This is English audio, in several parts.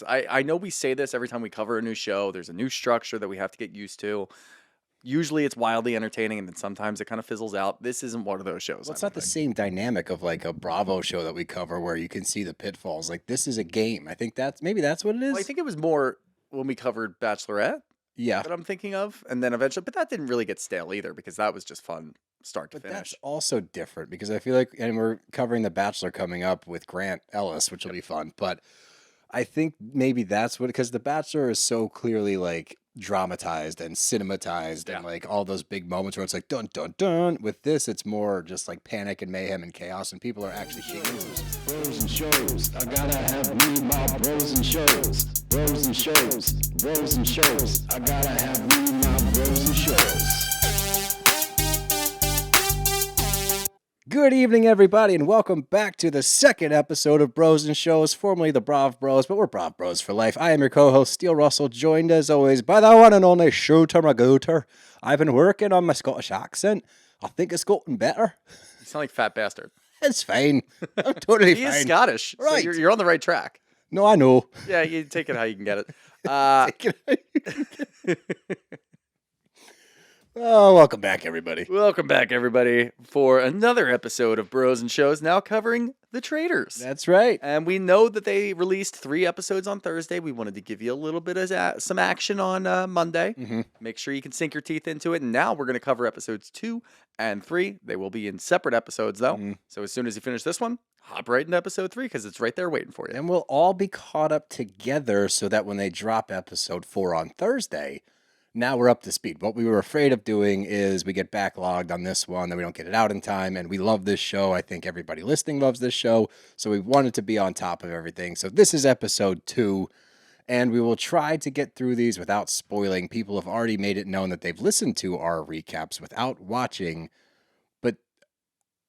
I know we say this every time we cover a new show. There's a new structure that we have to get used to. Usually it's wildly entertaining, and then sometimes it kind of fizzles out. This isn't one of those shows. Well, it's not the same dynamic of like a Bravo show that we cover where you can see the pitfalls. Like this is a game. I think maybe that's what it is. Well, I think it was more when we covered Bachelorette Yeah. that I'm thinking of, and then eventually, but that didn't really get stale either because that was just fun start to But finish. that's also different because I feel like, and we're covering The Bachelor coming up with Grant Ellis, which will be fun. But I think maybe that's what, because The Bachelor is so clearly like dramatized and cinematized and like all those big moments where it's like dun dun dun. With this, it's more just like panic and mayhem and chaos, and people are actually shaking. Bros and shows, I gotta have me my bros and shows. Bros and shows, bros and shows, I gotta have me my bros and shows. Good evening, everybody, and welcome back to the second episode of Bros and Shows, formerly the Brav Bros, but we're Brav Bros for life. I am your co-host, Steele Russell, joined as always by the one and only Shooter Magooter. I've been working on my Scottish accent. I think it's gotten better. You sound like Fat Bastard. It's fine. I'm totally He fine. is Scottish, Right. so you're on the right track. No, I know. Yeah, you take it how you can get it. Oh, welcome back, everybody. Welcome back, everybody, for another episode of Bros and Shows, now covering the Traitors. That's right. And we know that they released 3 episodes on Thursday. We wanted to give you a little bit of some action on Monday. Make sure you can sink your teeth into it. And now we're going to cover episodes 2 and 3. They will be in separate episodes, though. So as soon as you finish this one, hop right into episode 3 because it's right there waiting for you. And we'll all be caught up together so that when they drop episode 4 on Thursday, now we're up to speed. What we were afraid of doing is we get backlogged on this one, then we don't get it out in time, and we love this show. I think everybody listening loves this show, so we wanted to be on top of everything. So this is episode 2, and we will try to get through these without spoiling. People have already made it known that they've listened to our recaps without watching, but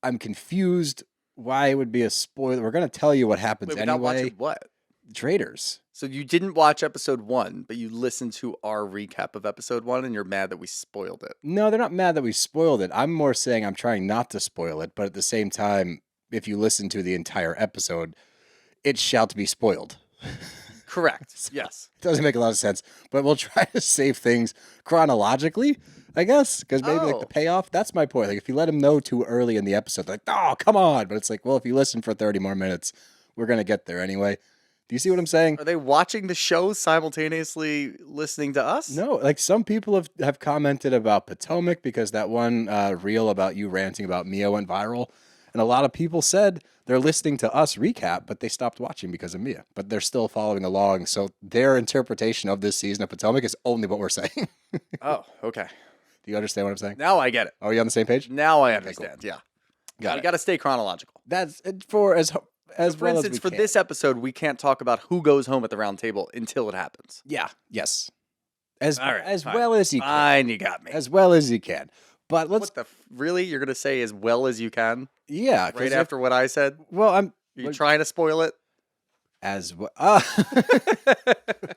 I'm confused why it would be a spoiler. We're going to tell you what happens Wait, without anyway. watching what? Traitors. So you didn't watch episode 1, but you listened to our recap of episode 1, and you're mad that we spoiled it. No, they're not mad that we spoiled it. I'm more saying I'm trying not to spoil it, but at the same time, if you listen to the entire episode, it shall to be spoiled. Correct. Yes. It doesn't make a lot of sense, but we'll try to save things chronologically, I guess, because maybe like the payoff, that's my point. Like if you let them know too early in the episode, they're like, oh, come on. But it's like, well, if you listen for 30 more minutes, we're going to get there anyway. Do you see what I'm saying? Are they watching the show simultaneously listening to us? No, like some people have commented about Potomac because that one reel about you ranting about Mia went viral. And a lot of people said they're listening to us recap, but they stopped watching because of Mia. But they're still following along. So their interpretation of this season of Potomac is only what we're saying. Oh, okay. Do you understand what I'm saying? Now I get it. Are you on the same page? Now I understand. cool. Yeah. Got We it. got to stay chronological. That's for as For well instance, as we for can. this episode, we can't talk about who goes home at the round table until it happens. Yeah. Yes. As All right, as fine. well as you can. Fine, you got me. As well as you can. But let's What the really? You're gonna say as well as you can yeah. 'cause right if- after what I said? Well, Are you trying to spoil it? as well.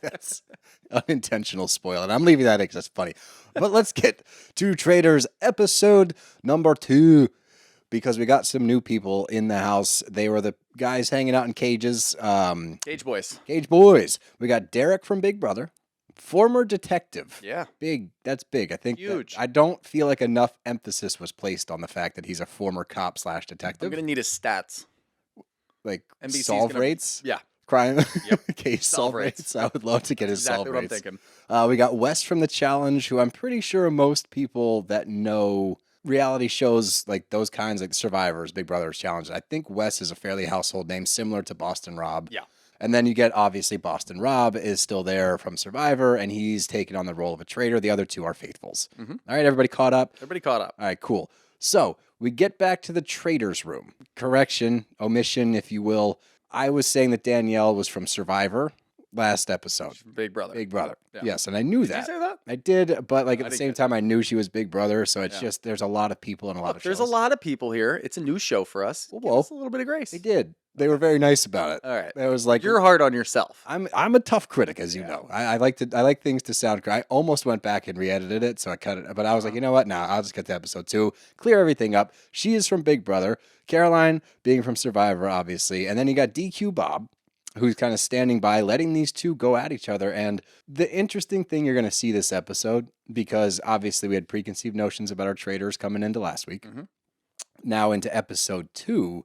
That's unintentional spoil, and I'm leaving that because that's funny. But let's get to Traitors episode number 2 because we got some new people in the house. They were the guys hanging out in cages. Cage boys. Cage boys. We got Derrick from Big Brother, former detective. Yeah. Big. That's big. I think. Huge. I don't feel like enough emphasis was placed on the fact that he's a former cop / I'm detective. gonna need his stats. Like NBC's solve gonna- rates. Yeah. Crime Yep. case Solve solve rates. I would love to get his Exactly solve what I'm rates. thinking. We got Wes from The Challenge, who I'm pretty sure most people that know reality shows like those kinds, like Survivors, Big Brother's Challenge. I think Wes is a fairly household name, similar to Boston Rob. Yeah. And then you get, obviously, Boston Rob is still there from Survivor, and he's taken on the role of a traitor. The other two are faithfuls. All right, everybody caught up? Everybody caught up. All right, cool. So we get back to the Traitors room. Correction, omission, if you will. I was saying that Danielle was from Survivor last episode. Big Brother. Big Brother. Yeah. Yes, and I knew Did that. you say that? I did, but like I at the didn't same get time, I knew she was Big Brother, so it's Yeah. just there's a lot of people and a lot Look, of there's shows. a lot of people here. It's a new show for us. Whoa, Give whoa. us a little bit of grace. They did. They were very nice about it. All right. It was like You're hard on yourself. I'm a tough critic, as you know. I like things to sound great. I almost went back and re-edited it, so I cut it. But I was like, you know what? Nah, I'll just get to episode 2, clear everything up. She is from Big Brother. Caroline being from Survivor, obviously, and then you got DQ Bob. who's kind of standing by, letting these two go at each other. And the interesting thing you're going to see this episode, because obviously we had preconceived notions about our traitors coming into last week. Mm-hmm. Now into episode 2,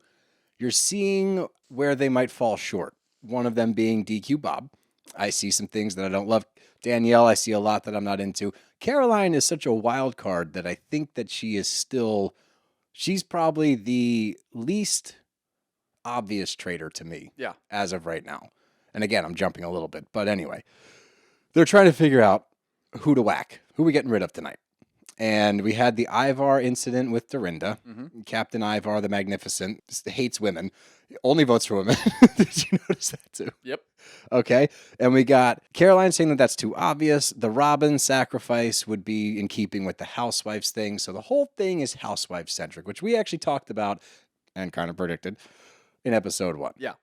you're seeing where they might fall short. One of them being DQ Bob. I see some things that I don't love. Danielle, I see a lot that I'm not into. Caroline is such a wild card that I think that she's probably the least obvious traitor to me. Yeah. As of right now. And again, I'm jumping a little bit. But anyway, they're trying to figure out who to whack. Who are we getting rid of tonight? And we had the Ivar incident with Dorinda. Mm-hmm. Captain Ivar the Magnificent hates women. Only votes for women. Did you notice that too? Yep. Okay. And we got Caroline saying that that's too obvious. The Robyn sacrifice would be in keeping with the housewives thing. So the whole thing is housewife centric, which we actually talked about and kind of predicted in episode 1. Yeah.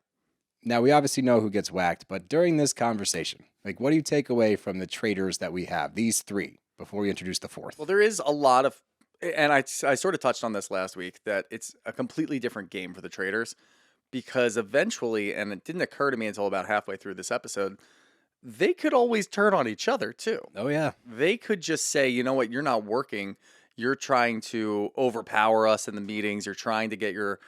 Now, we obviously know who gets whacked, but during this conversation, like, what do you take away from the traitors that we have, these 3, before we introduce the 4th? Well, there is a lot of, and I sort of touched on this last week, that it's a completely different game for the traitors, because eventually, and it didn't occur to me until about halfway through this episode, they could always turn on each other too. Oh, yeah. They could just say, you know what, you're not working. You're trying to overpower us in the meetings. You're trying to get your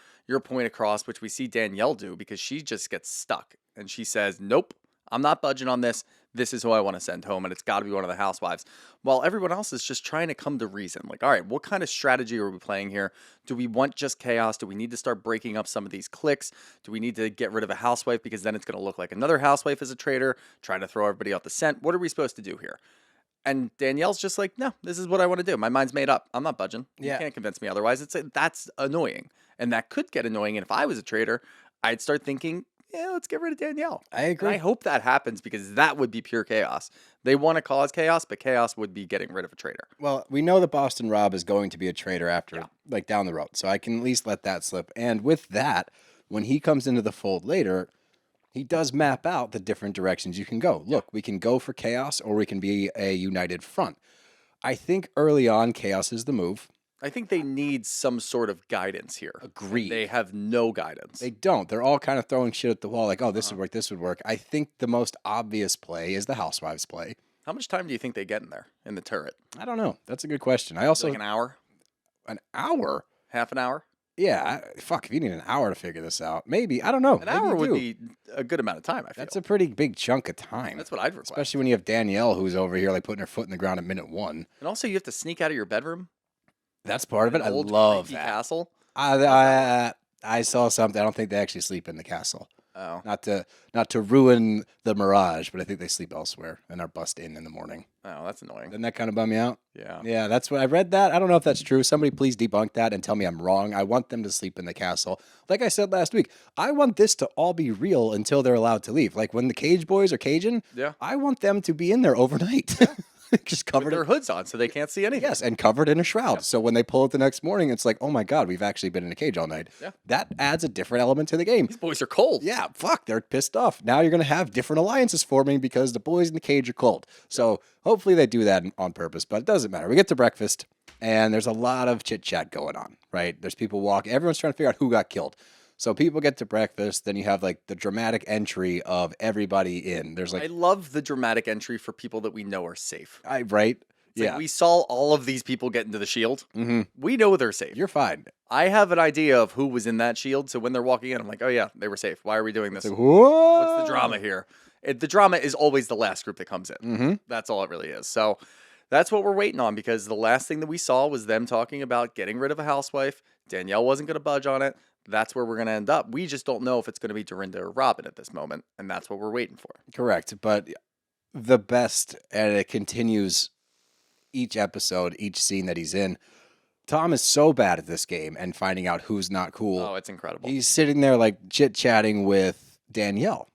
point across, which we see Danielle do, because she just gets stuck. And she says, nope, I'm not budging on this. This is who I want to send home, and it's got to be one of the housewives. While everyone else is just trying to come to reason. Like, all right, what kind of strategy are we playing here? Do we want just chaos? Do we need to start breaking up some of these cliques? Do we need to get rid of a housewife because then it's going to look like another housewife is a traitor, trying to throw everybody off the scent? What are we supposed to do here? And Danielle's just like, no, this is what I want to do. My mind's made up. I'm not budging. Yeah. You can't convince me otherwise. That's annoying. And that could get annoying. And if I was a traitor, I'd start thinking, yeah, let's get rid of Danielle. I agree. And I hope that happens, because that would be pure chaos. They want to cause chaos, but chaos would be getting rid of a traitor. Well, we know that Boston Rob is going to be a traitor after, like, down the road. So I can at least let that slip. And with that, when he comes into the fold later, he does map out the different directions you can go. Look, we can go for chaos, or we can be a united front. I think early on, chaos is the move. I think they need some sort of guidance here. Agreed. They have no guidance. They don't. They're all kind of throwing shit at the wall, like, oh, this would work, this would work. I think the most obvious play is the housewives play. How much time do you think they get in there, in the turret? I don't know. That's a good question. I also... Like an hour? An hour? Half an hour? Yeah. Fuck, if you need an hour to figure this out. Maybe. I don't know. An hour would be a good amount of time, I feel. That's a pretty big chunk of time. That's what I'd request. Especially when you have Danielle, who's over here, like, putting her foot in the ground at minute 1. And also, you have to sneak out of your bedroom. That's part of it. I Old love creaky that. castle. I saw something. I don't think they actually sleep in the castle. Oh. Not to ruin the mirage, but I think they sleep elsewhere and are bust in the morning. Oh, that's annoying. Doesn't that kind of bum you out? Yeah. Yeah, that's what I read that. I don't know if that's true. Somebody please debunk that and tell me I'm wrong. I want them to sleep in the castle. Like I said last week, I want this to all be real until they're allowed to leave. Like when the Cage Boys are Cajun, I want them to be in there overnight. Just covered with their hoods on so they can't see anything. Yes, and covered in a shroud. So when they pull it the next morning, it's like, oh my God, we've actually been in a cage all night. Yeah. That adds a different element to the game. These boys are cold. Yeah, fuck, they're pissed off. Now you're going to have different alliances forming because the boys in the cage are cold. So hopefully they do that on purpose, but it doesn't matter. We get to breakfast, and there's a lot of chit-chat going on, right? There's people walking. Everyone's trying to figure out who got killed. So people get to breakfast, then you have like the dramatic entry of everybody in. There's like I love the dramatic entry for people that we know are safe. Right? It's like we saw all of these people get into the shield. Mm-hmm. We know they're safe. You're fine. I have an idea of who was in that shield, so when they're walking in, I'm like, oh yeah, they were safe. Why are we doing this? Like, whoa! What's the drama here? The drama is always the last group that comes in. Mm-hmm. That's all it really is. So that's what we're waiting on, because the last thing that we saw was them talking about getting rid of a housewife. Danielle wasn't going to budge on it. That's where we're going to end up. We just don't know if it's going to be Dorinda or Robyn at this moment, and that's what we're waiting for. Correct. But the best, and it continues each episode, each scene that he's in. Tom is so bad at this game and finding out who's not cool. Oh, it's incredible. He's sitting there like chit-chatting with Danielle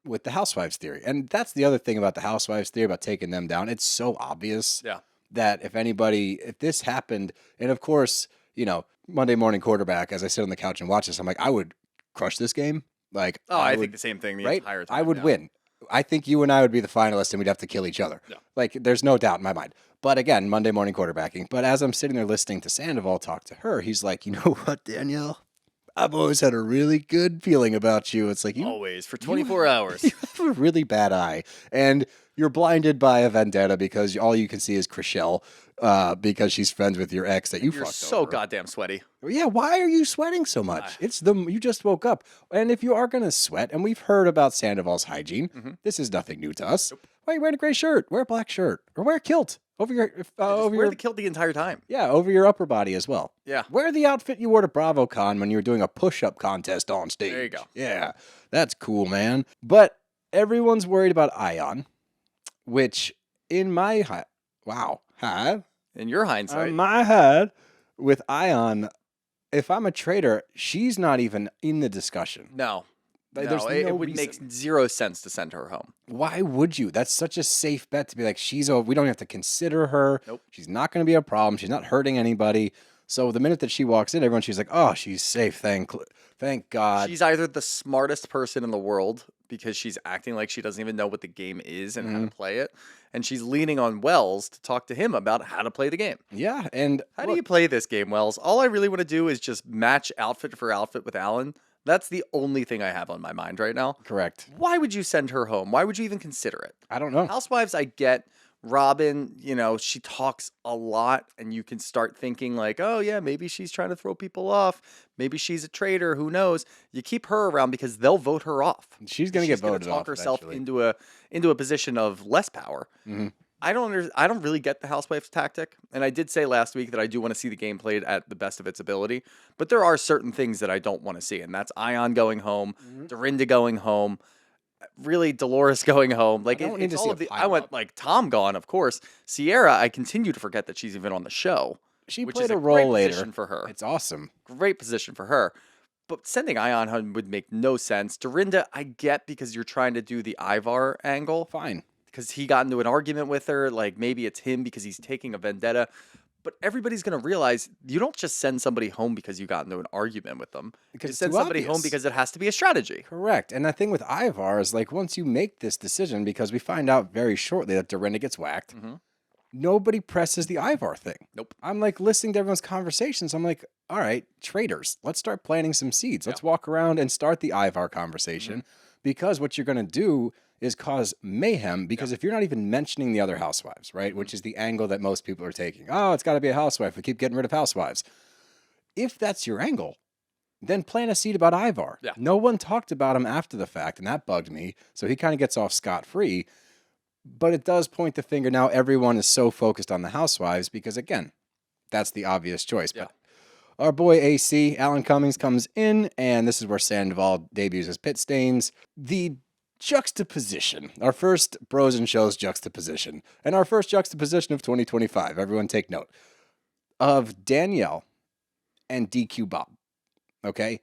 with the housewives theory. And that's the other thing about the housewives theory, about taking them down. It's so obvious that if this happened, and of course, you know, Monday morning quarterback, as I sit on the couch and watch this, I'm like, I would crush this game. Like, I think the same thing the entire time. I would win. I think you and I would be the finalists and we'd have to kill each other. Yeah. Like, there's no doubt in my mind. But again, Monday morning quarterbacking. But as I'm sitting there listening to Sandoval talk to her, he's like, you know what, Danielle? I've always had a really good feeling about you. It's like, you Always for 24 hours. you have a really bad eye. And you're blinded by a vendetta because all you can see is Chriselle because she's friends with your ex that you You're fucked so over. goddamn sweaty. Yeah, why are you sweating so much? You just woke up. And if you are going to sweat, and we've heard about Sandoval's hygiene, this is nothing new to us. Why are you wearing a gray shirt? Wear a black shirt. Or wear a kilt over your... Wear the kilt the entire time. Yeah, over your upper body as well. Yeah. Wear the outfit you wore to BravoCon when you were doing a push-up contest on stage. There you go. Yeah, that's cool, man. But everyone's worried about Ion, which in my head... Wow. Huh? In your hindsight. In my head, with Ion, if I'm a traitor, she's not even in the discussion. No. Like, No, there's it no would reason. make zero sense to send her home. Why would you? That's such a safe bet to be like, we don't have to consider her. Nope. She's not going to be a problem. She's not hurting anybody. So the minute that she walks in, she's like, oh, she's safe. Thank God. She's either the smartest person in the world because she's acting like she doesn't even know what the game is and how to play it. And she's leaning on Wells to talk to him about how to play the game. Yeah. And How do you play this game, Wells? All I really want to do is just match outfit for outfit with Alan. That's the only thing I have on my mind right now. Correct. Why would you send her home? Why would you even consider it? I don't know. Housewives, I get. Robyn, she talks a lot, and you can start thinking like, oh yeah, maybe she's trying to throw people off. Maybe she's a traitor. Who knows? You keep her around because they'll vote her off. She's going to get voted talk off herself eventually. into a position of less power. I don't really get the housewives tactic, and I did say last week that I do want to see the game played at the best of its ability, but there are certain things that I don't want to see, and that's Ion going home, Dorinda going home, really Dolores going home. Like I don't need it's to all see of a the. I went pileup. like Tom gone, of course. Sierra, I continue to forget that she's even on the show. She which played is a great role later. position for her. It's awesome. Great position for her. But sending Ion home would make no sense. Dorinda, I get because you're trying to do the Ivar angle. Fine. Because he got into an argument with her. Like maybe it's him because he's taking a vendetta. But everybody's going to realize you don't just send somebody home because you got into an argument with them. Because You it's send too somebody home obvious. because it has to be a strategy. Correct. And the thing with Ivar is like once you make this decision, because we find out very shortly that Dorinda gets whacked, nobody presses the Ivar thing. Nope. I'm like listening to everyone's conversations. I'm like, all right, traitors, let's start planting some seeds. Let's walk around and start the Ivar conversation because what you're going to do is cause mayhem because if you're not even mentioning the other housewives, right, which is the angle that most people are taking. Oh, it's got to be a housewife. We keep getting rid of housewives. If that's your angle, then plant a seed about Ivar. Yeah. No one talked about him after the fact, and that bugged me. So he kind of gets off scot-free. But it does point the finger. Now everyone is so focused on the housewives because, again, that's the obvious choice. Yeah. But our boy AC, Alan Cummings, comes in, and this is where Sandoval debuts as Pit Stains. The juxtaposition, our first Bros and Shows juxtaposition, and our first juxtaposition of 2025, everyone take note, of Danielle and DQ Bob. Okay?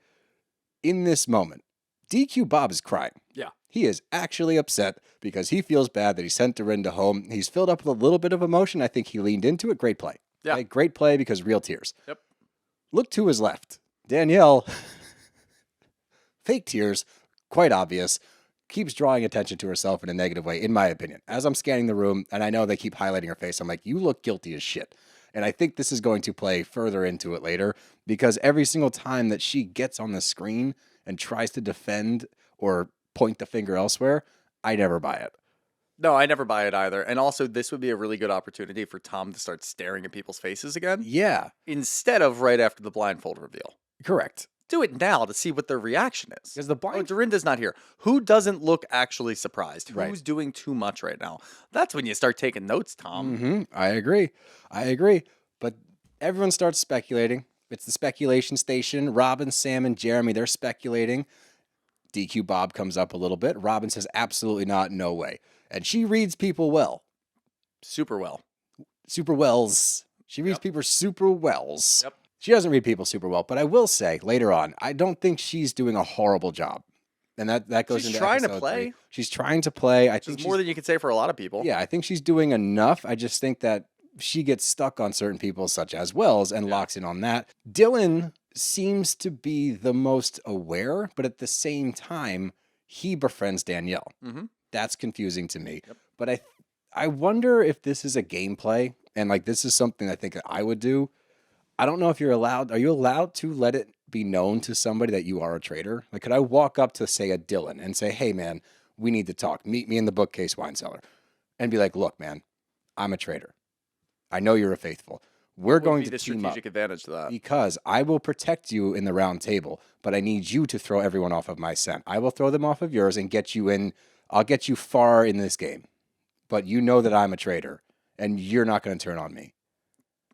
In this moment, DQ Bob is crying. Yeah. He is actually upset because he feels bad that he sent Dorinda home. He's filled up with a little bit of emotion. I think he leaned into it. Great play. Yeah. Okay? Great play because real tears. Yep. Look to his left. Danielle, fake tears, quite obvious, keeps drawing attention to herself in a negative way, in my opinion. As I'm scanning the room, and I know they keep highlighting her face, I'm like, you look guilty as shit. And I think this is going to play further into it later because every single time that she gets on the screen and tries to defend or point the finger elsewhere, I never buy it. No, I never buy it either. And also, this would be a really good opportunity for Tom to start staring at people's faces again Yeah, instead of right after the blindfold reveal. correct. Do it now to see what their reaction is. Because the Oh, blind... Dorinda's not here. Who doesn't look actually surprised? Right. Who's doing too much right now? That's when you start taking notes, Tom. I agree. But everyone starts speculating. It's the speculation station. Robyn, Sam, and Jeremy, they're speculating. DQ Bob comes up a little bit. Robyn says, absolutely not, no way. And she reads people well. Super well. Super wells. She reads Yep. people super wells. Yep. She doesn't read people super well, but I will say later on, I don't think she's doing a horrible job. And that goes She's into trying to episode play. 3. She's trying to play. I Which think is more than you could say for a lot of people. yeah, I think she's doing enough. I just think that she gets stuck on certain people, such as Wells, and locks in on that. Dylan seems to be the most aware, but at the same time, he befriends Danielle. Mhm. That's confusing to me. Yep. But I wonder if this is a gameplay, and like this is something I think that I would do. I don't know if you're allowed. Are you allowed to let it be known to somebody that you are a traitor? Like, could I walk up to, say, a Dylan and say, hey, man, we need to talk. Meet me in the bookcase wine cellar. And be like, look, man, I'm a traitor. I know you're a faithful. We're What would going be to the team strategic up advantage to that? because I will protect you in the round table, but I need you to throw everyone off of my scent. I will throw them off of yours and get you in. I'll get you far in this game, but you know that I'm a traitor and you're not going to turn on me.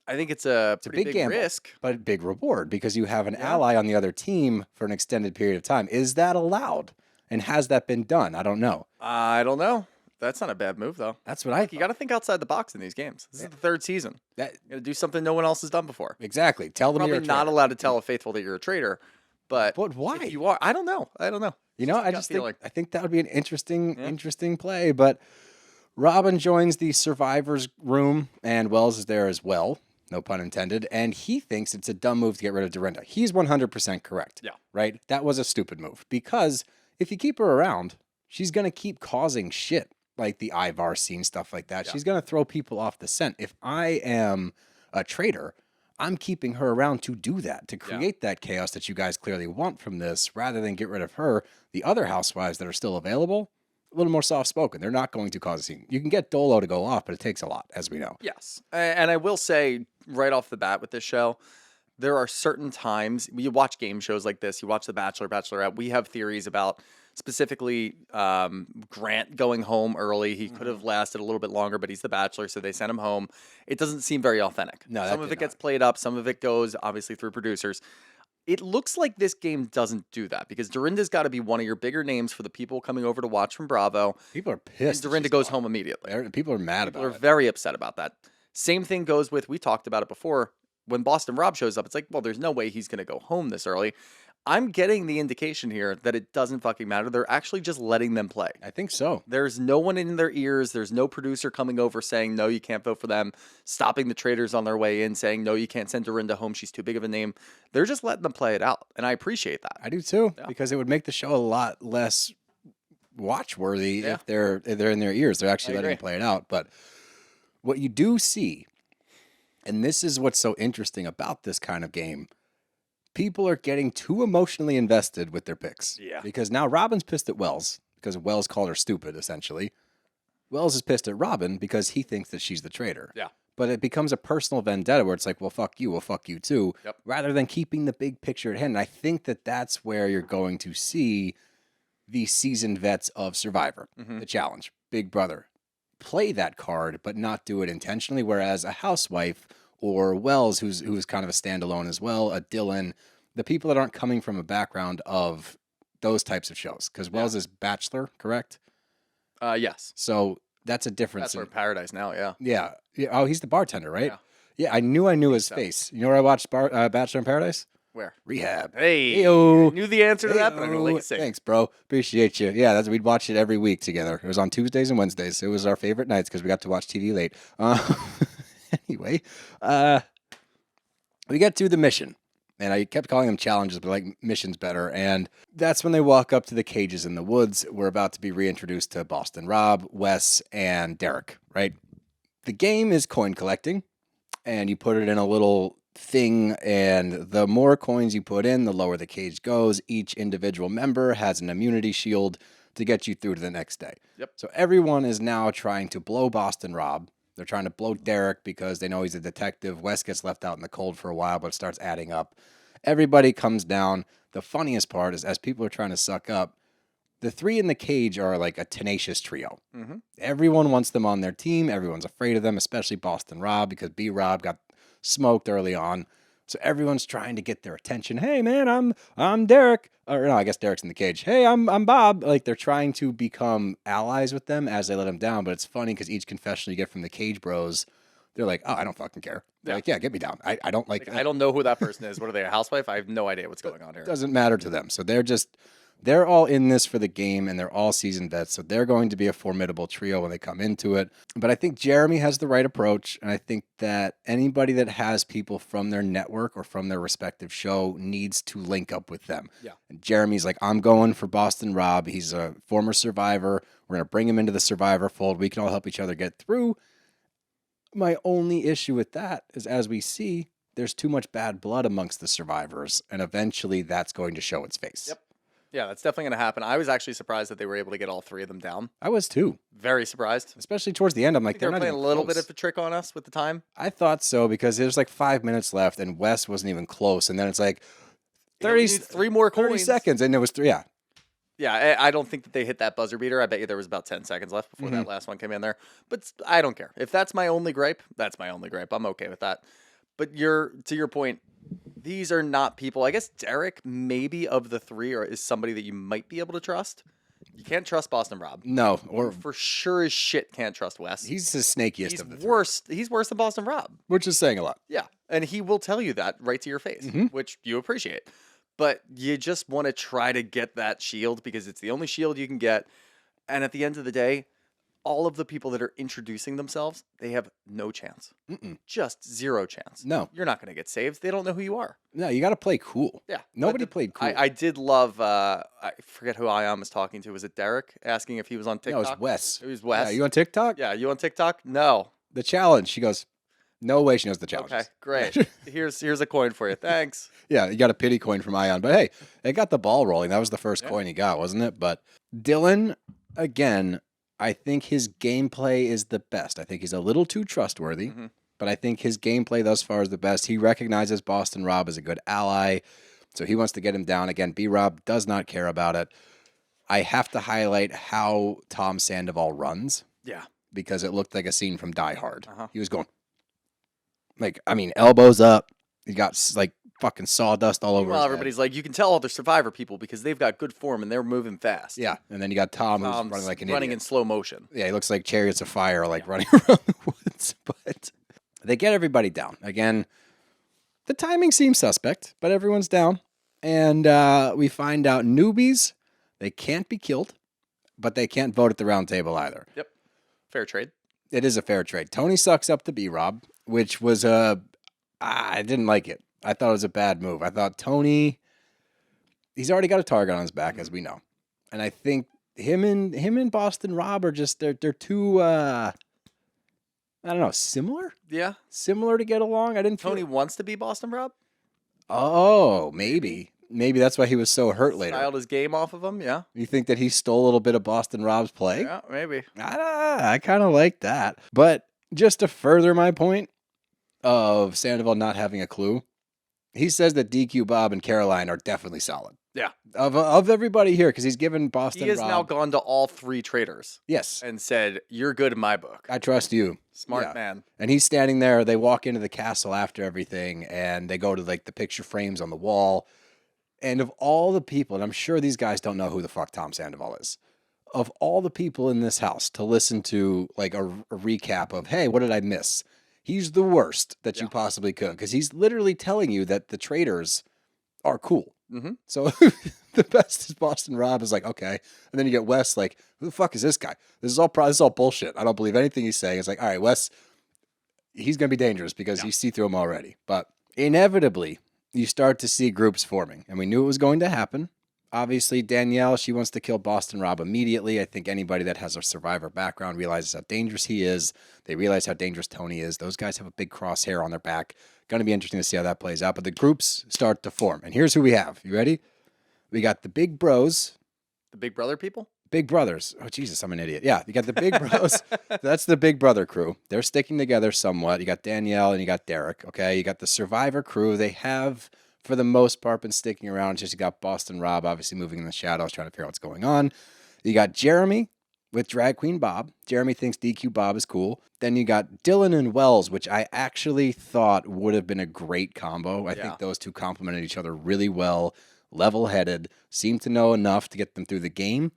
I think it's a pretty big big gamble. risk. But big reward because you have an Yeah. ally on the other team for an extended period of time. Is that allowed? And has that been done? I don't know. I don't know. That's not a bad move, though. That's what I You got to think outside the box in these games. This is the third season. that You got to do something no one else has done before. exactly. Tell them Probably you're a not traitor. allowed to tell a faithful that you're a traitor, but why? if you are, I don't know. I don't know. You know, I gut just feeling. think I think that would be an interesting play. But Robyn joins the survivors room, and Wells is there as well. No pun intended. And he thinks it's a dumb move to get rid of Dorinda. He's 100% correct. Yeah. Right? That was a stupid move because if you keep her around, she's going to keep causing shit like the Ivar scene, stuff like that. Yeah. She's going to throw people off the scent. If I am a traitor, I'm keeping her around to do that, to create that chaos that you guys clearly want from this rather than get rid of her. The other housewives that are still available, a little more soft-spoken. They're not going to cause a scene. You can get Dolo to go off, but it takes a lot, as we know. Yes. And I will say right off the bat with this show, there are certain times you watch game shows like this, you watch The Bachelor, Bachelorette. We have theories about specifically Grant going home early. He could have lasted a little bit longer, but he's the Bachelor, so they sent him home. It doesn't seem very authentic. No, that some of did it gets not. played up, some of it goes obviously through producers. It looks like this game doesn't do that because Dorinda's got to be one of your bigger names for the people coming over to watch from Bravo. People are And pissed. that Dorinda she's goes gone. home immediately. People are mad People about are it. very upset about that. Same thing goes with, we talked about it before, when Boston Rob shows up, it's like, well, there's no way he's going to go home this early. I'm getting the indication here that it doesn't fucking matter. They're actually just letting them play. I think so. There's no one in their ears. There's no producer coming over saying, no, you can't vote for them, stopping the traitors on their way in, saying, no, you can't send Dorinda home. She's too big of a name. They're just letting them play it out. And I appreciate that. I do too, Yeah. because it would make the show a lot less watch-worthy Yeah. if they're in their ears. They're actually letting agree. them play it out. But what you do see, and this is what's so interesting about this kind of game, people are getting too emotionally invested with their picks. Yeah. Because now Robyn's pissed at Wells because Wells called her stupid, essentially. Wells is pissed at Robyn because he thinks that she's the traitor. Yeah. But it becomes a personal vendetta where it's like, well, fuck you too, Yep. rather than keeping the big picture at hand. And I think that that's where you're going to see the seasoned vets of Survivor, the challenge, Big Brother, play that card, but not do it intentionally. Whereas a housewife or Wells, who's kind of a standalone as well, a Dylan, the people that aren't coming from a background of those types of shows. Because Wells is Bachelor, correct? Yes. So that's a difference. Bachelor in Paradise now, yeah. Yeah. Oh, he's the bartender, right? Yeah. Yeah, I knew his so. face. You know where I watched Bachelor in Paradise? Where? Rehab. Hey, Heyo. I knew the answer to that, but I'm going to let you Heyo. say it. Thanks, bro. Appreciate you. Yeah, we'd watch it every week together. It was on Tuesdays and Wednesdays. It was our favorite nights because we got to watch TV late. Anyway, we get to the mission. And I kept calling them challenges, but like missions better. And that's when they walk up to the cages in the woods. We're about to be reintroduced to Boston Rob, Wes, and Derrick, right? The game is coin collecting, and you put it in a little thing, and the more coins you put in, the lower the cage goes. Each individual member has an immunity shield to get you through to the next day. Yep. So everyone is now trying to blow Boston Rob. They're trying to blow Derrick because they know he's a detective. Wes gets left out in the cold for a while, but it starts adding up. Everybody comes down. The funniest part is as people are trying to suck up, the three in the cage are like a tenacious trio. Mhm. Everyone wants them on their team. Everyone's afraid of them, especially Boston Rob because B Rob got smoked early on. So everyone's trying to get their attention. Hey man, I'm Derrick. Or no, I guess Derrick's in the cage. Hey, I'm Bob. Like they're trying to become allies with them as they let them down. But it's funny because each confessional you get from the cage bros, they're like, oh, I don't fucking care. They're Yeah. like, yeah, get me down. I don't like. I don't know who that person is. What are they, a housewife? I have no idea what's going on here. It doesn't matter to them. So they're all in this for the game and they're all seasoned vets. So they're going to be a formidable trio when they come into it. But I think Jeremy has the right approach. And I think that anybody that has people from their network or from their respective show needs to link up with them. Yeah. And Jeremy's like, I'm going for Boston Rob. He's a former survivor. We're going to bring him into the survivor fold. We can all help each other get through. My only issue with that is, as we see, there's too much bad blood amongst the survivors, and eventually that's going to show its face. Yep. Yeah, that's definitely going to happen. I was actually surprised that they were able to get all 3 of them down. I was too. Very surprised. Especially towards the end. I'm I like, think they're they were not playing a even little close. bit of a trick on us with the time. I thought so because there's like 5 minutes left, and Wes wasn't even close. And then it's like 30, We need 3 more 30 coins. seconds, and it was 3. Yeah. Yeah, I don't think that they hit that buzzer beater. I bet you there was about 10 seconds left before that last one came in there. But I don't care. If that's my only gripe, that's my only gripe. I'm okay with that. But to your point, these are not people. I guess Derrick, maybe of the 3, is somebody that you might be able to trust. You can't trust Boston Rob. No, or For sure as shit can't trust Wes. he's the snakiest He's of the 3. worse. He's worse than Boston Rob. Which is saying a lot. Yeah. And he will tell you that right to your face, which you appreciate. But you just want to try to get that shield because it's the only shield you can get. And at the end of the day, all of the people that are introducing themselves, they have no chance. Just 0 chance. No. You're not going to get saved. They don't know who you are. No, you got to play cool. Yeah. Nobody played cool. I did love, I forget who Ion was talking to. Was it Derrick asking if he was on No, TikTok? it was Wes. It was Wes. Yeah, you on TikTok? Yeah, you on TikTok? No. The challenge. She goes, no way she knows the challenge. Okay, great. Here's a coin for you. Thanks. Yeah, you got a pity coin from Ion. But hey, it got the ball rolling. That was the first coin he got, wasn't it? But Dylan, again, I think his gameplay is the best. I think he's a little too trustworthy, but I think his gameplay thus far is the best. He recognizes Boston Rob as a good ally, so he wants to get him down. Again, B-Rob does not care about it. I have to highlight how Tom Sandoval runs. Yeah. Because it looked like a scene from Die Hard. He was going, elbows up. He got like fucking sawdust all over. Well, his everybody's head. like, you can tell all the Survivor people because they've got good form and they're moving fast. Yeah, and then you got Tom who's Tom's running like an running idiot. in slow motion. Yeah, he looks like chariots of fire, like running around the woods. But they get everybody down. Again, the timing seems suspect, but everyone's down. And we find out newbies, they can't be killed, but they can't vote at the round table either. Yep. Fair trade. It is a fair trade. Tony sucks up to B-Rob, which was I didn't like it. I thought it was a bad move. I thought Tony, he's already got a target on his back, as we know. And I think him and Boston Rob are just, they're too, I don't know, similar? Yeah. Similar to get along? I didn't feel... Tony wants to be Boston Rob. Oh, maybe. Maybe that's why he was so hurt later. Styled his game off of him. Yeah. You think that he stole a little bit of Boston Rob's play? Yeah, maybe. I kind of like that. But just to further my point of Sandoval not having a clue, he says that DQ Bob and Caroline are definitely solid. Yeah. Of everybody here, because he's given Boston He has Rob... now gone to all 3 traitors Yes. and said, "You're good in my book." I trust you. Smart Yeah. man. And he's standing there. They walk into the castle after everything, and they go to like the picture frames on the wall. And of all the people, and I'm sure these guys don't know who the fuck Tom Sandoval is, of all the people in this house to listen to like a recap of, hey, what did I miss? He's the worst that you possibly could, because he's literally telling you that the traitors are cool. So the best is Boston Rob is like, okay. And then you get Wes like, who the fuck is this guy? This is all bullshit. I don't believe anything he's saying. It's like, all right, Wes, he's going to be dangerous because you see through him already. But inevitably, you start to see groups forming. And we knew it was going to happen. Obviously, Danielle, she wants to kill Boston Rob immediately. I think anybody that has a survivor background realizes how dangerous he is. They realize how dangerous Tony is. Those guys have a big crosshair on their back. Going to be interesting to see how that plays out. But the groups start to form. And here's who we have. You ready? We got the big bros. The Big Brother people? Big brothers. Oh, Jesus, I'm an idiot. Yeah, you got the big bros. That's the Big Brother crew. They're sticking together somewhat. You got Danielle and you got Derrick, okay? You got the Survivor crew. They have, for the most part, been sticking around. Just you got Boston Rob, obviously moving in the shadows, trying to figure out what's going on. You got Jeremy with Drag Queen Bob. Jeremy thinks DQ Bob is cool. Then you got Dylan and Wells, which I actually thought would have been a great combo. I think those two complemented each other really well. Level-headed, seem to know enough to get them through the game,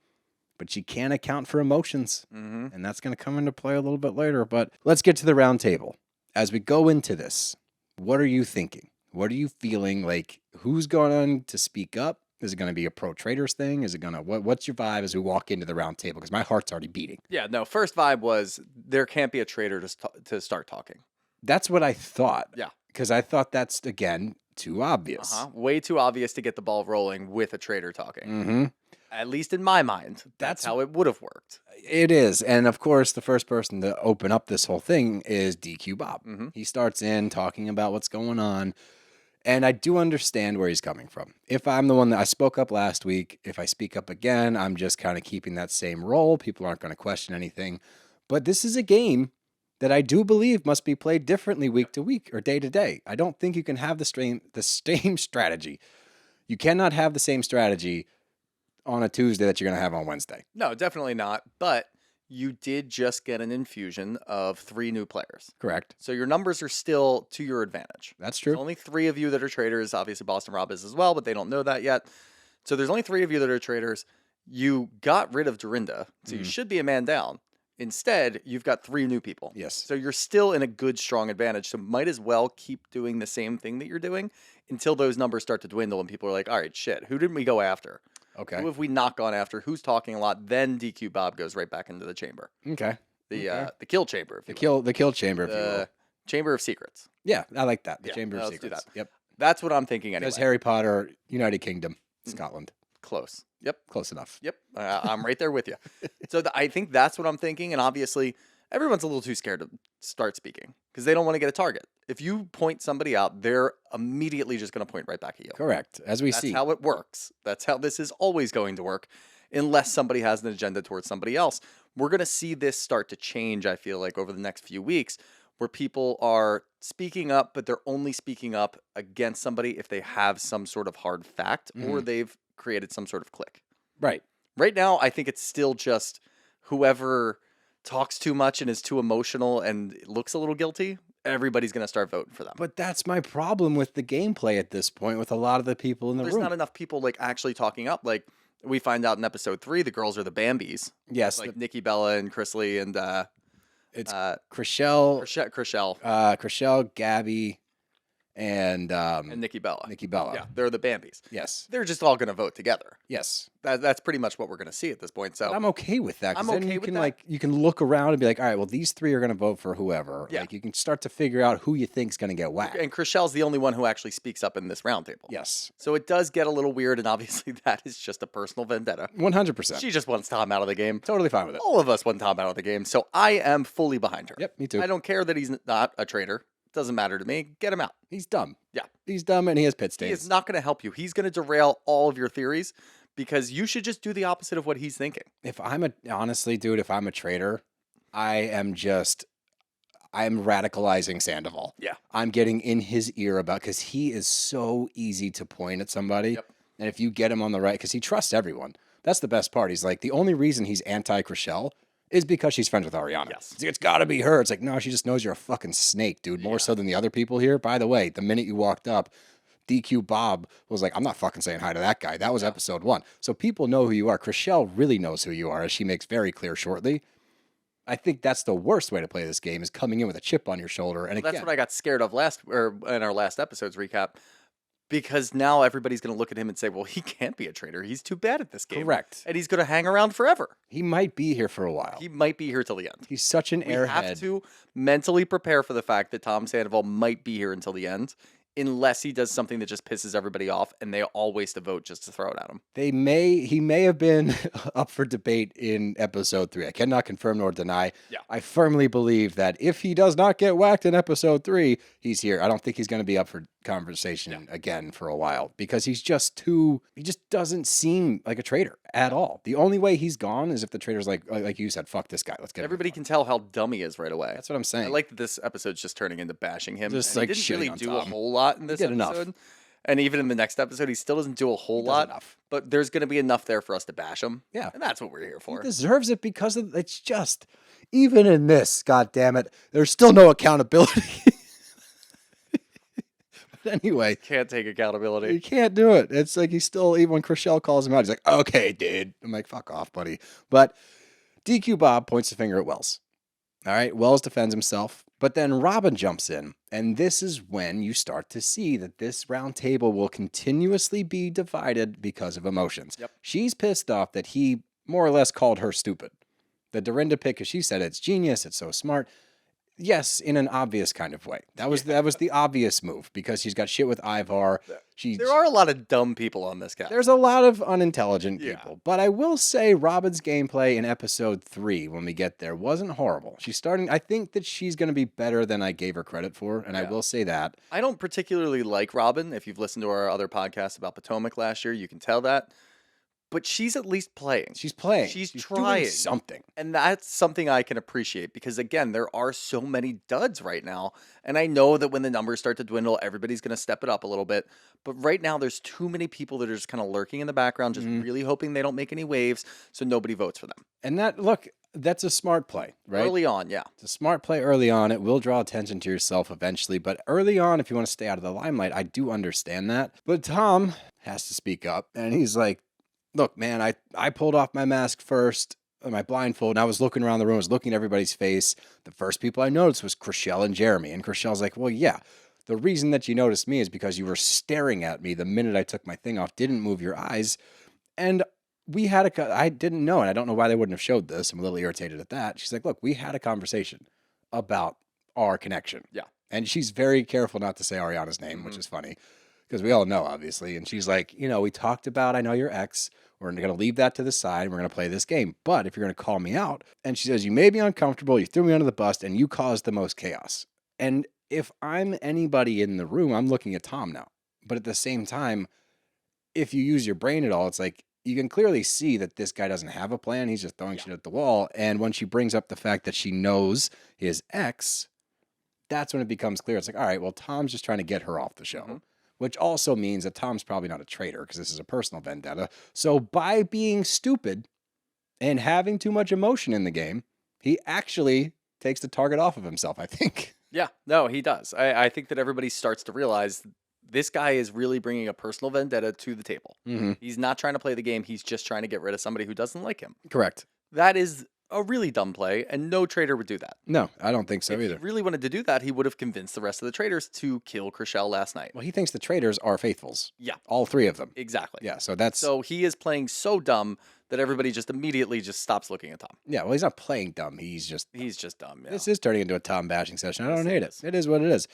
but you can't account for emotions, and that's going to come into play a little bit later. But let's get to the round table. As we go into this, what are you thinking? What are you feeling? Like, who's going to speak up? Is it going to be a pro-Traitors thing? Is it going to, what's your vibe as we walk into the round table? Because my heart's already beating. Yeah, no, first vibe was there can't be a traitor to start talking. That's what I thought. Yeah. Because I thought that's, again, too obvious. Way too obvious to get the ball rolling with a traitor talking. At least in my mind, that's how it would have worked. It is. And of course, the first person to open up this whole thing is DQ Bob. He starts in talking about what's going on. And I do understand where he's coming from. If I'm the one that I spoke up last week, if I speak up again, I'm just kind of keeping that same role. People aren't going to question anything. But this is a game that I do believe must be played differently week to week or day to day. I don't think you can have the same strategy. You cannot have the same strategy on a Tuesday that you're going to have on Wednesday. No, definitely not. But you did just get an infusion of 3 new players. Correct. So your numbers are still to your advantage. That's true. There's only 3 of you that are traitors. Obviously, Boston Rob is as well, but they don't know that yet. So there's only 3 of you that are traitors. You got rid of Dorinda, so you should be a man down. Instead, you've got 3 new people. Yes. So you're still in a good, strong advantage. So might as well keep doing the same thing that you're doing until those numbers start to dwindle and people are like, all right, shit, who didn't we go after? Okay. Who have we not gone after? Who's talking a lot? Then DQ Bob goes right back into the chamber. Okay. The kill chamber. If The you will. kill chamber, if you will. Chamber of Secrets. Yeah, I like that. The Yeah, Chamber of let's do Secrets. that. Yep. That's what I'm thinking anyway. There's Harry Potter, United Kingdom, Scotland. Close. Yep. Close enough. Yep. I'm right there with you. So I think that's what I'm thinking. And obviously, everyone's a little too scared to start speaking because they don't want to get a target. If you point somebody out, they're immediately just going to point right back at you. Correct. As we That's see. how it works. That's how this is always going to work unless somebody has an agenda towards somebody else. We're going to see this start to change, I feel like, over the next few weeks where people are speaking up, but they're only speaking up against somebody if they have some sort of hard fact or they've created some sort of clique. Right. Right now, I think it's still just whoever talks too much and is too emotional and looks a little guilty, everybody's going to start voting for them. But that's my problem with the gameplay at this point with a lot of the people in the There's room. not enough people like actually talking up. Like we find out in episode 3, the girls are the Bambis. Yes. Like Nikki Bella and Chrisley and it's Chriselle, Chriselle, Gabby, and Nikki Bella. Nikki Bella. Yeah, they're the Bambis. Yes. They're just all going to vote together. Yes. That's pretty much what we're going to see at this point. So But I'm okay with that. 'Cause I'm then okay you with can that. you can look around and be like, all right, well, these 3 are going to vote for whoever. Yeah. Like you can start to figure out who you think's going to get whacked. and Chriselle's the only one who actually speaks up in this roundtable. Yes. So it does get a little weird, and obviously that is just a personal vendetta. 100%. She just wants Tom out of the game. Totally fine with it. All of us want Tom out of the game, so I am fully behind her. Yep, me too. I don't care that he's not a traitor. Doesn't matter to me. Get him out. He's dumb. Yeah. He's dumb and he has pit He stains. is not going to help you. He's going to derail all of your theories because you should just do the opposite of what he's thinking. Honestly, dude, if I'm a traitor, I'm radicalizing Sandoval. Yeah. I'm getting in his ear because he is so easy to point at somebody. Yep. And if you get him on the right, because he trusts everyone. That's the best part. He's like, the only reason he's anti-Chriselle is because she's friends with Ariana. Yes. It's got to be her. It's like, no, she just knows you're a fucking snake, dude. More so than the other people here. By the way, the minute you walked up, DQ Bob was like, I'm not fucking saying hi to that guy. That was episode 1. So people know who you are. Chriselle really knows who you are, as she makes very clear shortly. I think that's the worst way to play this game, is coming in with a chip on your shoulder. And That's what I got scared of in our last episode's recap. Because now everybody's going to look at him and say, well, he can't be a traitor. He's too bad at this game. Correct. And he's going to hang around forever. He might be here for a while. He might be here till the end. He's such an We airhead. have to mentally prepare for the fact that Tom Sandoval might be here until the end, unless he does something that just pisses everybody off and they all waste a vote just to throw it at him. He may have been up for debate in episode 3. I cannot confirm nor deny. Yeah. I firmly believe that if he does not get whacked in episode 3, he's here. I don't think he's going to be up for conversation again for a while because he just doesn't seem like a traitor at all. The only way he's gone is if the traitor's like you said, fuck this guy. Let's get Everybody him. can tell how dumb he is right away. That's what I'm saying. I like that this episode's just turning into bashing him. Just, And like, he didn't shitting really on do Tom. a whole lot in this did enough. episode. And even in the next episode, he still doesn't do a whole does lot. enough. But there's going to be enough there for us to bash him. Yeah. And that's what we're here for. He deserves it because it's just, even in this, God damn it, there's still no accountability. But anyway, Can't take accountability. he can't do it. It's like he's still, even when Chriselle calls him out, he's like, okay, dude. I'm like, fuck off, buddy. But DQ Bob points the finger at Wells. All right, Wells defends himself, but then Robyn jumps in, and this is when you start to see that this round table will continuously be divided because of emotions. Yep. She's pissed off that he more or less called her stupid. The Dorinda pick, as she said, it's genius, it's so smart. Yes, in an obvious kind of way. That was the obvious move because she's got shit with Ivar. There are a lot of dumb people on this cast. There's a lot of unintelligent Yeah. people. But I will say Robyn's gameplay in episode 3, when we get there, wasn't horrible. She's starting, I think that she's going to be better than I gave her credit for, and I will say that. I don't particularly like Robyn. If you've listened to our other podcast about Potomac last year, you can tell that. But she's at least playing. She's playing. She's trying trying something. And that's something I can appreciate because, again, there are so many duds right now. And I know that when the numbers start to dwindle, everybody's going to step it up a little bit. But right now, there's too many people that are just kind of lurking in the background, just really hoping they don't make any waves so nobody votes for them. And that's a smart play, right? Early on, yeah. It's a smart play early on. It will draw attention to yourself eventually. But early on, if you want to stay out of the limelight, I do understand that. But Tom has to speak up. And he's like, look, man, I pulled off my mask first, my blindfold, and I was looking around the room, I was looking at everybody's face. The first people I noticed was Chriselle and Jeremy. And Chriselle's like, well, yeah, the reason that you noticed me is because you were staring at me the minute I took my thing off, didn't move your eyes. And I didn't know, and I don't know why they wouldn't have showed this. I'm a little irritated at that. She's like, look, we had a conversation about our connection. Yeah. And she's very careful not to say Ariana's name, which is funny. Because we all know, obviously. And she's like, we talked about, I know your ex. We're going to leave that to the side. We're going to play this game. But if you're going to call me out, and she says, you made me uncomfortable. You threw me under the bus and you caused the most chaos. And if I'm anybody in the room, I'm looking at Tom now. But at the same time, if you use your brain at all, it's like, you can clearly see that this guy doesn't have a plan. He's just throwing shit at the wall. And when she brings up the fact that she knows his ex, that's when it becomes clear. It's like, all right, well, Tom's just trying to get her off the show. Which also means that Tom's probably not a traitor because this is a personal vendetta. So by being stupid and having too much emotion in the game, he actually takes the target off of himself, I think. Yeah, no, he does. I think that everybody starts to realize this guy is really bringing a personal vendetta to the table. He's not trying to play the game. He's just trying to get rid of somebody who doesn't like him. Correct. That is a really dumb play, and no traitor would do that. No, I don't think so either. If he really wanted to do that, he would have convinced the rest of the traitors to kill Chriselle last night. Well, he thinks the traitors are faithfuls. Yeah. All 3 of them. Exactly. Yeah, So he is playing so dumb that everybody just immediately just stops looking at Tom. Yeah, well, he's not playing dumb. He's just dumb. Yeah. This is turning into a Tom bashing session. I don't hate it. It is what it is.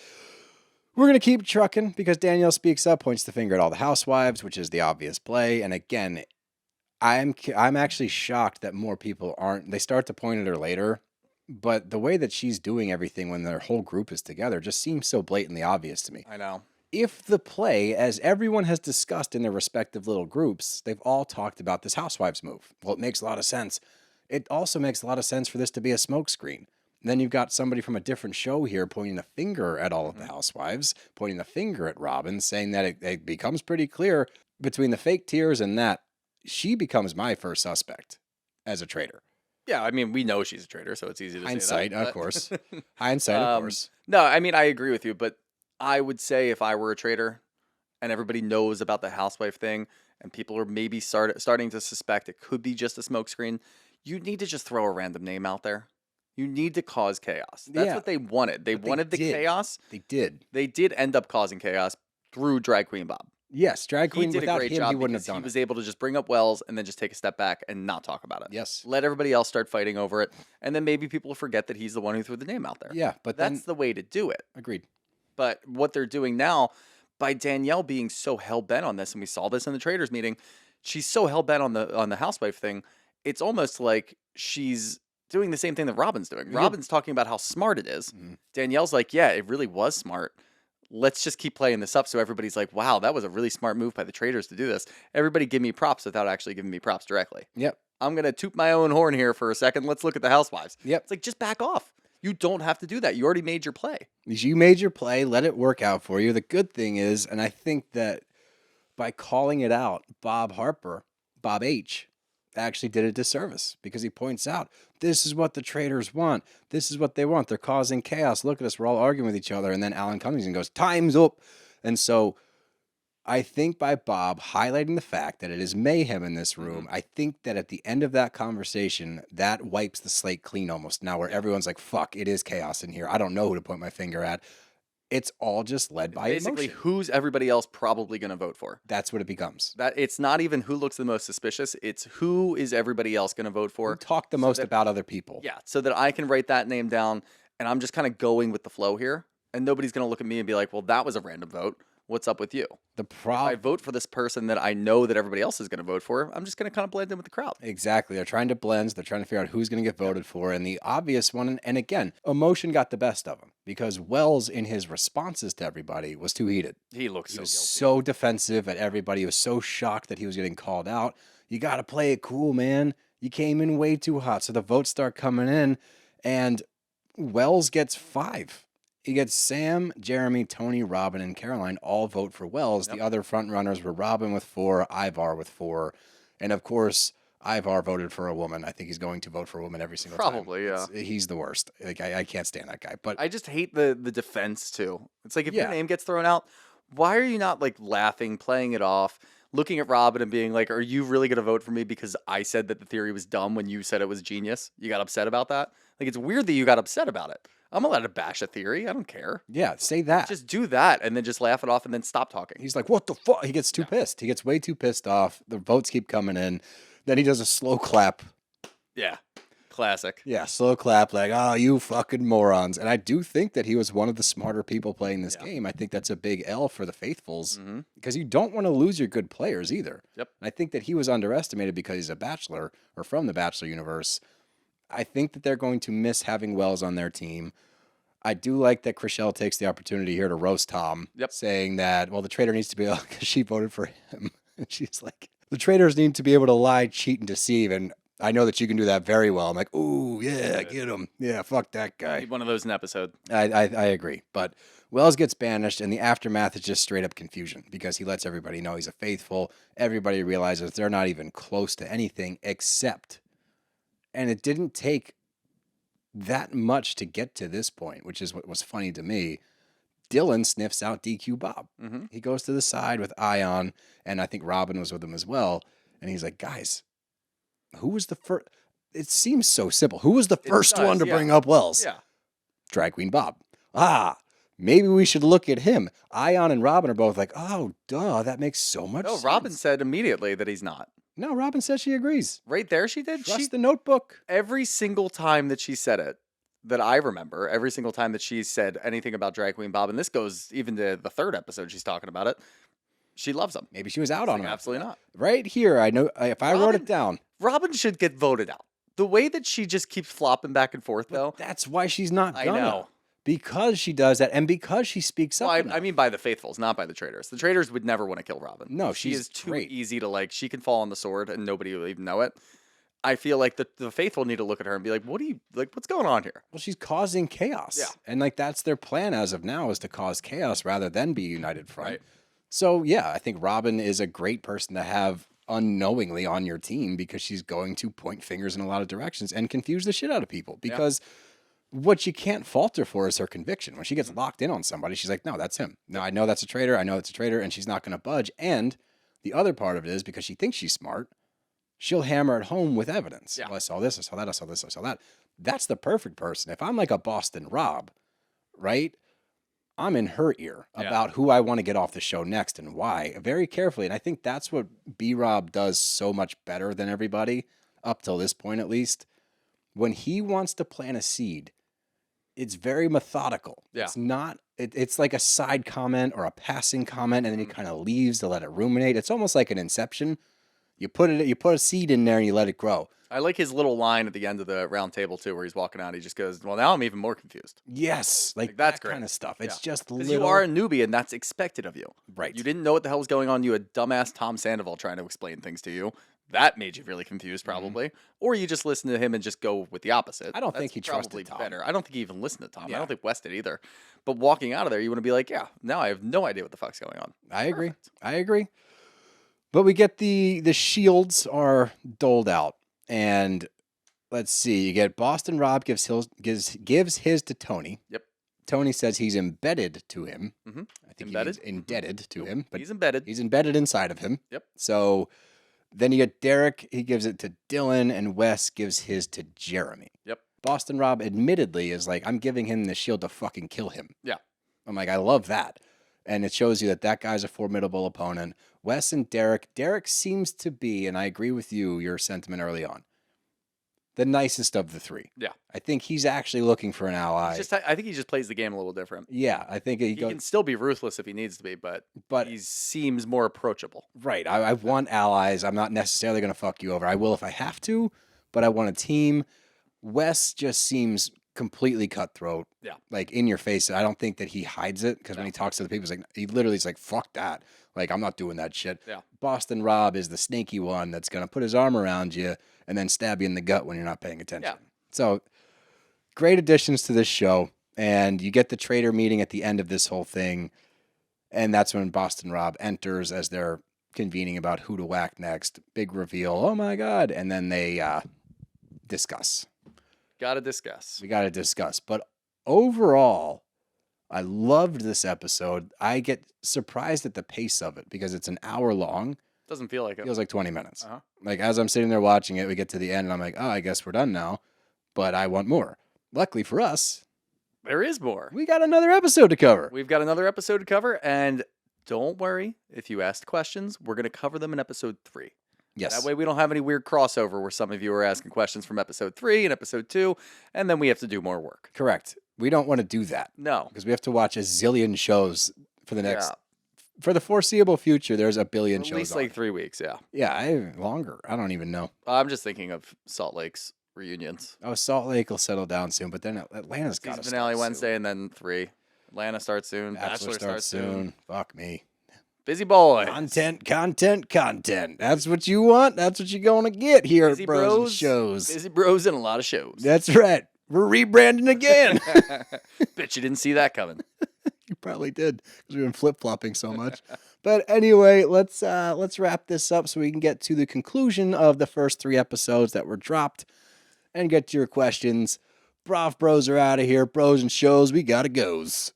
We're going to keep trucking because Danielle speaks up, points the finger at all the housewives, which is the obvious play. And again, I'm actually shocked that more people aren't. They start to point at her later, but the way that she's doing everything when their whole group is together just seems so blatantly obvious to me. I know. If the play, as everyone has discussed in their respective little groups, they've all talked about this housewives move. Well, it makes a lot of sense. It also makes a lot of sense for this to be a smokescreen. Then you've got somebody from a different show here pointing a finger at all of the housewives, pointing the finger at Robyn, saying that it becomes pretty clear between the fake tears and that she becomes my first suspect as a traitor. Yeah, I mean, we know she's a traitor, so it's easy to Hindsight, say that. of course. Hindsight, of course. No, I mean, I agree with you, but I would say if I were a traitor and everybody knows about the housewife thing and people are maybe starting to suspect it could be just a smokescreen, you need to just throw a random name out there. You need to cause chaos. That's what they wanted. They wanted the chaos. They did. They did end up causing chaos through Drag Queen Bob. Yes, Drag Queen, He did a without great him, job he wouldn't have because done he it. was able to just bring up Wells and then just take a step back and not talk about it. Yes. Let everybody else start fighting over it, and then maybe people forget that he's the one who threw the name out there. Yeah, but that's the way to do it. Agreed. But what they're doing now, by Danielle being so hell-bent on this, and we saw this in the Traitors meeting, she's so hell-bent on the housewife thing, it's almost like she's doing the same thing that Robyn's doing. Robyn's talking about how smart it is. Danielle's like, yeah, it really was smart. Let's just keep playing this up so everybody's like, wow, that was a really smart move by the Traitors to do this. Everybody give me props without actually giving me props directly. Yep. I'm going to toot my own horn here for a second. Let's look at the housewives. Yep. It's like, just back off. You don't have to do that. You already made your play. You made your play. Let it work out for you. The good thing is, and I think that by calling it out, Bob H., actually did a disservice because he points out, this is what the traitors want. This is what they want. They're causing chaos. Look at us. We're all arguing with each other. And then Alan comes and goes, time's up. And so I think by Bob highlighting the fact that it is mayhem in this room, I think that at the end of that conversation, that wipes the slate clean almost now where everyone's like, fuck, it is chaos in here. I don't know who to point my finger at. It's all just led by Basically, emotion. who's everybody else probably going to vote for? That's what it becomes. That it's not even who looks the most suspicious. It's who is everybody else going to vote for. Who talk the most about other people. Yeah, so that I can write that name down and I'm just kind of going with the flow here, and nobody's going to look at me and be like, well, that was a random vote. What's up with you? The If I problem. vote for this person that I know that everybody else is going to vote for, I'm just going to kind of blend in with the crowd. Exactly. They're trying to blend. They're trying to figure out who's going to get voted for. And the obvious one, and again, emotion got the best of him because Wells, in his responses to everybody, was too heated. He looks He so was guilty. so defensive at everybody. He was so shocked that he was getting called out. You got to play it cool, man. You came in way too hot. So the votes start coming in, and Wells gets 5. He gets Sam, Jeremy, Tony, Robyn, and Caroline all vote for Wells. The other front runners were Robyn with 4, Ivar with 4, and of course, Ivar voted for a woman. I think he's going to vote for a woman every single time. Probably, yeah. He's the worst. Like I can't stand that guy. But I just hate the defense too. It's like if your Yeah. name gets thrown out, why are you not like laughing, playing it off, looking at Robyn and being like, "Are you really gonna vote for me because I said that the theory was dumb when you said it was genius?" You got upset about that. Like it's weird that you got upset about it. I'm allowed to bash a theory. I don't care. yeah, say that. Just do that and then just laugh it off and then stop talking. He's like, what the fuck? He gets too pissed. He gets way too pissed off. The votes keep coming in. Then he does a slow clap. Yeah, classic. Yeah, slow clap, like, oh, you fucking morons. And I do think that he was one of the smarter people playing this game. I think that's a big L for the faithfuls because you don't want to lose your good players either. Yep. And I think that he was underestimated because he's a bachelor or from the Bachelor universe. I think that they're going to miss having Wells on their team. I do like that Chriselle takes the opportunity here to roast Tom, saying that, well, the traitor needs to be, because she voted for him. And she's like, the traitors need to be able to lie, cheat, and deceive. And I know that you can do that very well. I'm like, ooh, yeah, get him. Yeah, fuck that guy. Need one of those in episode. I agree. But Wells gets banished, and the aftermath is just straight up confusion because he lets everybody know he's a faithful. Everybody realizes they're not even close to anything except, and it didn't take that much to get to this point, which is what was funny to me. Dylan sniffs out DQ Bob. He goes to the side with Ion, and I think Robyn was with him as well. And he's like, guys, who was the first? It seems so simple. Who was the first one to bring up Wells? Yeah. Drag Queen Bob. Maybe we should look at him. Ion and Robyn are both like, oh, duh, that makes so much sense. No, Robyn said immediately that he's not. No, Robyn says she agrees. Right there she did. Trust the notebook. Every single time that she said it, that I remember, every single time that she said anything about Drag Queen Bob, and this goes even to the 3rd episode she's talking about it, she loves him. Maybe she was out on him. Absolutely not. Right here, I know, if I wrote it down. Robyn should get voted out. The way that she just keeps flopping back and forth, though. That's why she's not I gonna. know. Because she does that, and because she speaks up. Well, I mean by the faithfuls, not by the traitors. The traitors would never want to kill Robyn. No, she she's is too great. easy to like. She can fall on the sword and nobody will even know it. I feel like the faithful need to look at her and be like, "What do you like? What's going on here?" Well, she's causing chaos. Yeah. And like that's their plan as of now is to cause chaos rather than be united front. Right. So yeah, I think Robyn is a great person to have unknowingly on your team because she's going to point fingers in a lot of directions and confuse the shit out of people. Because what you can't falter for is her conviction. When she gets locked in on somebody, she's like, no, that's him. No, I know that's a traitor. I know it's a traitor, and she's not going to budge. And the other part of it is because she thinks she's smart, she'll hammer it home with evidence. Yeah. Well, I saw this, I saw that, I saw this, I saw that. That's the perfect person. If I'm like a Boston Rob, right? I'm in her ear about who I want to get off the show next and why, very carefully. And I think that's what B-Rob does so much better than everybody, up till this point at least. When he wants to plant a seed, it's very methodical. Yeah. It's not, it's like a side comment or a passing comment, and then he kind of leaves to let it ruminate. It's almost like an inception. You put a seed in there and you let it grow. I like his little line at the end of the round table too, where he's walking out. He just goes, "Well, now I'm even more confused." Yes, like that's that great. kind of stuff. It's Yeah. just Because little. you are a newbie, and that's expected of you. Right. You didn't know what the hell was going on. You had dumbass Tom Sandoval trying to explain things to you. That made you really confused, probably. Or you just listen to him and just go with the opposite. I don't That's think he probably trusted Tom. better. I don't think he even listened to Tom. I Yeah. don't think Wes did either. But walking out of there, you want to be like, yeah, now I have no idea what the fuck's going on. I agree. Perfect. I agree. But we get the shields are doled out, and let's see. You get Boston Rob gives his to Tony. Yep. Tony says he's embedded to him. Mm-hmm. I think Embedded? he's indebted to him, but He's embedded. he's embedded inside of him. Yep. So then you get Derrick. He gives it to Dylan, and Wes gives his to Jeremy. Yep. Boston Rob admittedly is like, I'm giving him the shield to fucking kill him. Yeah. I'm like, I love that. And it shows you that that guy's a formidable opponent. Wes and Derrick. Derrick seems to be, and I agree with you, your sentiment early on. the nicest of the three. Yeah. I think he's actually looking for an ally. I think he just plays the game a little different. Yeah, I think He can still be ruthless if he needs to be, but he seems more approachable. Right. I want allies. I'm not necessarily going to fuck you over. I will if I have to, but I want a team. Wes just seems completely cutthroat. Yeah. Like in your face. I don't think that he hides it because when he talks to the people, he literally is like, fuck that. Like, I'm not doing that shit. Yeah. Boston Rob is the snaky one that's going to put his arm around you and then stab you in the gut when you're not paying attention. Yeah. So, great additions to this show. And you get the traitor meeting at the end of this whole thing. And that's when Boston Rob enters as they're convening about who to whack next. Big reveal. Oh, my God. And then they discuss. Gotta discuss. We got to discuss. But overall, I loved this episode. I get surprised at the pace of it because it's an hour long. Doesn't feel like it. Feels like 20 minutes. Uh-huh. Like as I'm sitting there watching it, we get to the end and I'm like, oh, I guess we're done now. But I want more. Luckily for us, there is more. we got another episode to cover. We've got another episode to cover. And don't worry, if you asked questions, we're going to cover them in episode 3. Yes. That way we don't have any weird crossover where some of you are asking questions from episode 3 and episode 2, and then we have to do more work. Correct. We don't want to do that. No. Because we have to watch a zillion shows for the next... For the foreseeable future, there's a billion shows. At least like 3 weeks, yeah. Yeah, longer. I don't even know. I'm just thinking of Salt Lake's reunions. Oh, Salt Lake will settle down soon, but then Atlanta's got to Season finale Wednesday and then 3. Atlanta starts soon. Bachelor starts soon. Fuck me. Busy boy. Content. That's what you want. That's what you're going to get here Busy at Bros and Shows. Busy bros and a lot of shows. That's right. We're rebranding again. Bet you didn't see that coming. You probably did because we've been flip-flopping so much. But anyway, let's wrap this up so we can get to the conclusion of the first 3 episodes that were dropped and get to your questions. Bros are out of here. Bros and Shows, we gotta goes.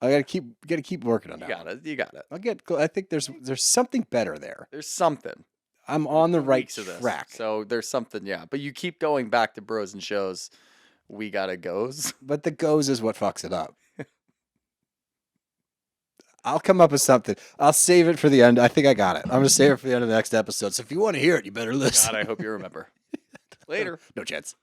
I gotta keep working on that. You got it. I think there's something better there. There's something. I'm on the right Weeks of this. track. So there's something, yeah. But you keep going back to Bros and Shows. We gotta goes. But the goes is what fucks it up. I'll come up with something. I'll save it for the end. I think I got it. I'm going to save it for the end of the next episode. So if you want to hear it, you better listen. God, I hope you remember. Later. No chance.